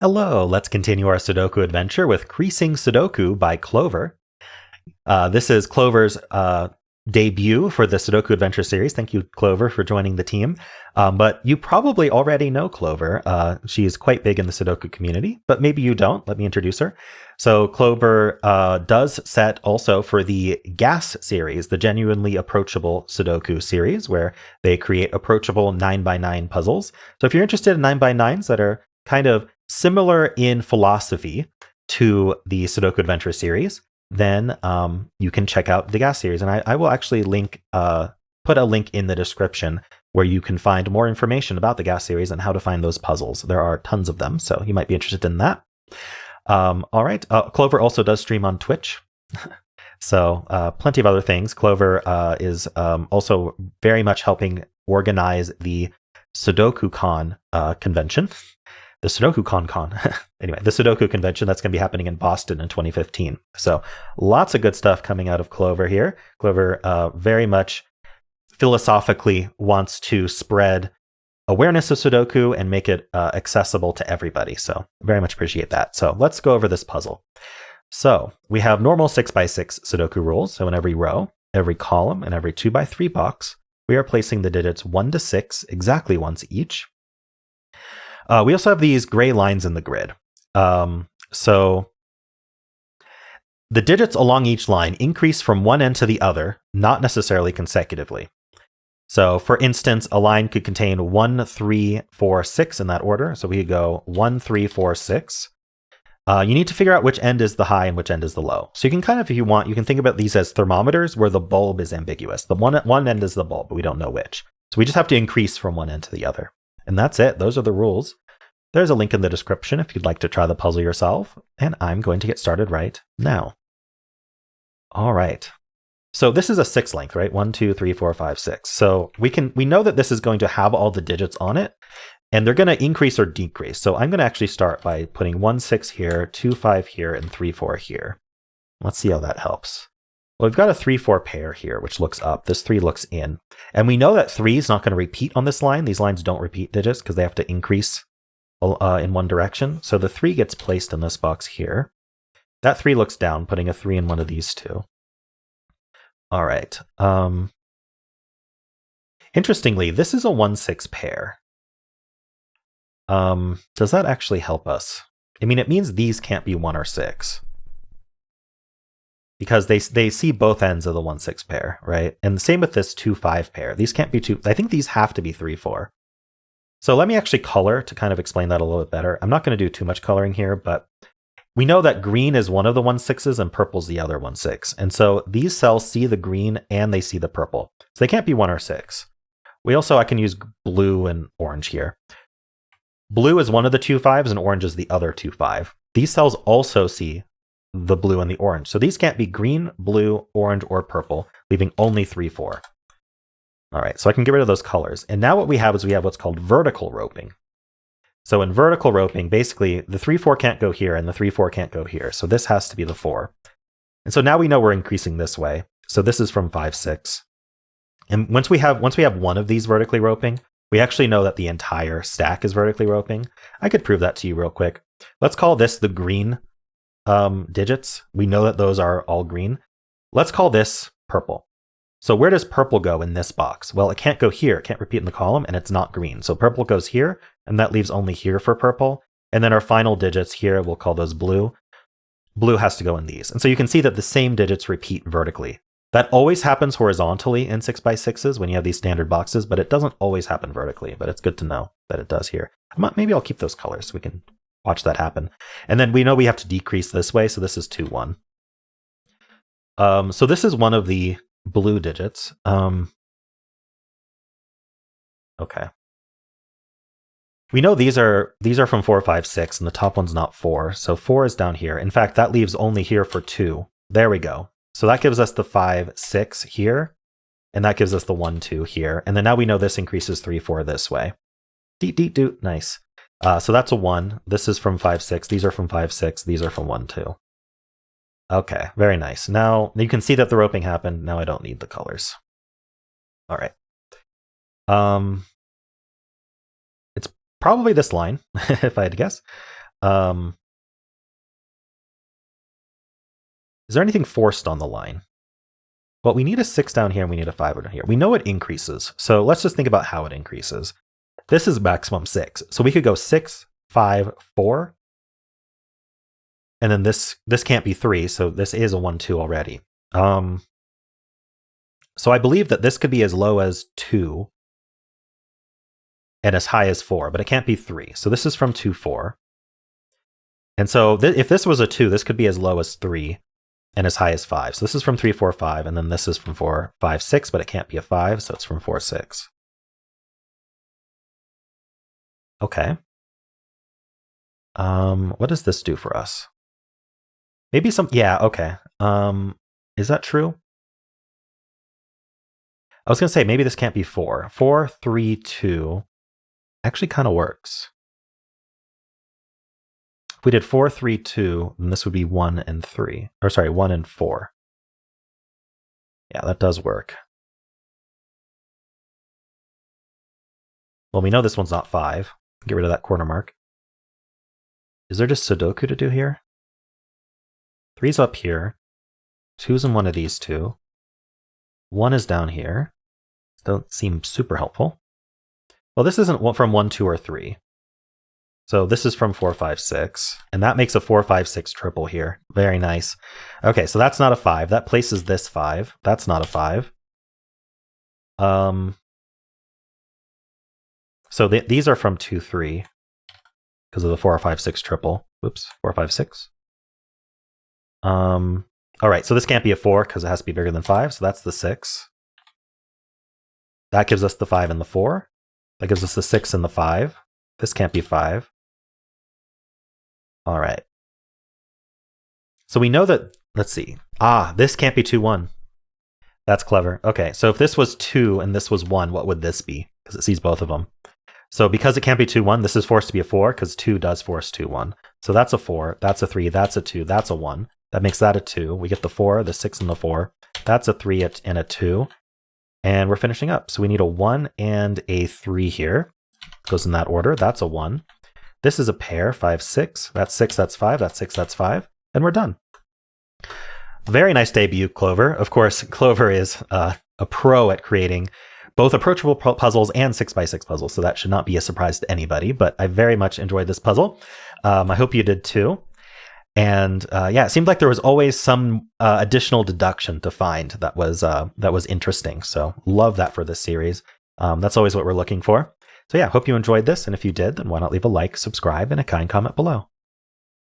Hello, let's continue our Sudoku adventure with Creasing Sudoku by Clover. This is Clover's debut for the Sudoku Adventure series. Thank you, Clover, for joining the team. But you probably already know Clover. She is quite big in the Sudoku community, but maybe you don't. Let me introduce her. So Clover does set also for the GAS series, the Genuinely Approachable Sudoku series, where they create approachable 9x9 puzzles. So if you're interested in 9x9s that are kind of similar in philosophy to the Sudoku Adventure series, then you can check out the GAS series. And I will actually put a link in the description where you can find more information about the GAS series and how to find those puzzles. There are tons of them, so you might be interested in that. All right. Clover also does stream on Twitch. So plenty of other things. Clover is also very much helping organize the SudokuCon convention. The SudokuCon. Anyway, the Sudoku convention that's going to be happening in Boston in 2015. So lots of good stuff coming out of Clover here. Clover very much philosophically wants to spread awareness of Sudoku and make it accessible to everybody. So very much appreciate that. So let's go over this puzzle. So we have normal 6x6 Sudoku rules. So in every row, every column, and every 2x3 box, we are placing the digits 1 to 6 exactly once each. We also have these gray lines in the grid. So the digits along each line increase from one end to the other, not necessarily consecutively. So for instance, a line could contain 1, 3, 4, 6 in that order. So we could go 1, 3, 4, 6. You need to figure out which end is the high and which end is the low. So you can kind of, if you want, you can think about these as thermometers where the bulb is ambiguous. The one end is the bulb, but we don't know which. So we just have to increase from one end to the other. And that's it. Those are the rules. There's a link in the description if you'd like to try the puzzle yourself. And I'm going to get started right now. All right. So this is a 6 length, right? 1, 2, 3, 4, 5, 6. So we know that this is going to have all the digits on it, and they're going to increase or decrease. So I'm going to actually start by putting 1, 6 here, 2, 5 here, and 3, 4 here. Let's see how that helps. Well, we've got a 3, 4 pair here, which looks up. This 3 looks in. And we know that 3 is not going to repeat on this line. These lines don't repeat digits because they have to increase in one direction. So the 3 gets placed in this box here. That 3 looks down, putting a 3 in one of these two. All right. Interestingly, this is a 1-6 pair. Does that actually help us? I mean, it means these can't be 1 or 6. Because they see both ends of the 1-6 pair, right? And the same with this 2-5 pair. These can't be 2. I think these have to be 3-4. So let me actually color to kind of explain that a little bit better. I'm not going to do too much coloring here, but we know that green is one of the 1-6s and purple's the other 1-6. And so these cells see the green and they see the purple. So they can't be 1 or 6. I can use blue and orange here. Blue is one of the 2-5s and orange is the other 2-5. These cells also see the blue and the orange. So these can't be green, blue, orange, or purple, leaving only 3-4. All right, so I can get rid of those colors. And now what we have is we have what's called vertical roping. So in vertical roping, basically the 3-4 can't go here and the 3-4 can't go here. So this has to be the 4. And so now we know we're increasing this way. So this is from 5-6. And once we have one of these vertically roping, we actually know that the entire stack is vertically roping. I could prove that to you real quick. Let's call this the green digits. We know that those are all green. Let's call this purple. So where does purple go in this box? Well, it can't go here. It can't repeat in the column, and it's not green. So purple goes here, and that leaves only here for purple. And then our final digits here, we'll call those blue. Blue has to go in these. And so you can see that the same digits repeat vertically. That always happens horizontally in 6x6s when you have these standard boxes, but it doesn't always happen vertically. But it's good to know that it does here. Maybe I'll keep those colors so we can watch that happen. And then we know we have to decrease this way, so this is 2, 1. So this is one of the blue digits. Okay. We know these are from 4, 5, 6, and the top one's not 4. So 4 is down here. In fact, that leaves only here for 2. There we go. So that gives us the 5, 6 here, and that gives us the 1, 2 here. And then now we know this increases 3, 4 this way. Deet, deet, doot. Nice. So that's a 1. This is from 5, 6. These are from 5, 6. These are from 1, 2. Okay, very nice. Now you can see that the roping happened. Now I don't need the colors. All right. It's probably this line, if I had to guess. Is there anything forced on the line? Well, we need a 6 down here and we need a 5 down here. We know it increases. So let's just think about how it increases. This is maximum 6. So we could go 6, 5, 4. And then this can't be 3. So this is a 1, 2 already. So I believe that this could be as low as 2 and as high as 4, but it can't be 3. So this is from 2, 4. And so if this was a 2, this could be as low as 3 and as high as 5. So this is from 3, 4, 5, and then this is from 4, 5, 6, but it can't be a 5, so it's from 4, 6. Okay. What does this do for us? Maybe yeah, okay. Is that true? I was going to say, maybe this can't be 4. 4, 3, 2 actually kind of works. If we did 4, 3, 2, then this would be 1 and 3. Or sorry, 1 and 4. Yeah, that does work. Well, we know this one's not 5. Get rid of that corner mark. Is there just Sudoku to do here? 3's up here. 2's in one of these two. 1 is down here. Don't seem super helpful. Well, this isn't from 1, 2, or 3. So this is from 4, 5, 6. And that makes a 4, 5, 6 triple here. Very nice. Okay, so that's not a 5. That places this 5. That's not a 5. So these are from 2, 3. Because of the 4, 5, 6 triple. Whoops, 4, 5, 6. All right, so this can't be a 4 because it has to be bigger than 5. So that's the 6. That gives us the 5 and the 4. That gives us the 6 and the 5. This can't be 5. All right. So we know that, let's see. This can't be 2, 1. That's clever. Okay, so if this was 2 and this was 1, what would this be? Because it sees both of them. So because it can't be 2, 1, this is forced to be a 4 because 2 does force 2, 1. So that's a 4, that's a 3, that's a 2, that's a 1. That makes that a 2. We get the 4, the 6, and the 4. That's a 3 and a 2. And we're finishing up. So we need a 1 and a 3 here. Goes in that order. That's a 1. This is a pair, 5, 6. That's 6, that's 5. That's 6, that's 5. And we're done. Very nice debut, Clover. Of course, Clover is a pro at creating both approachable puzzles and 6x6 puzzles, so that should not be a surprise to anybody, but I very much enjoyed this puzzle. I hope you did too. And yeah, it seemed like there was always some additional deduction to find that was interesting. So love that for this series. That's always what we're looking for. So yeah, hope you enjoyed this. And if you did, then why not leave a like, subscribe, and a kind comment below.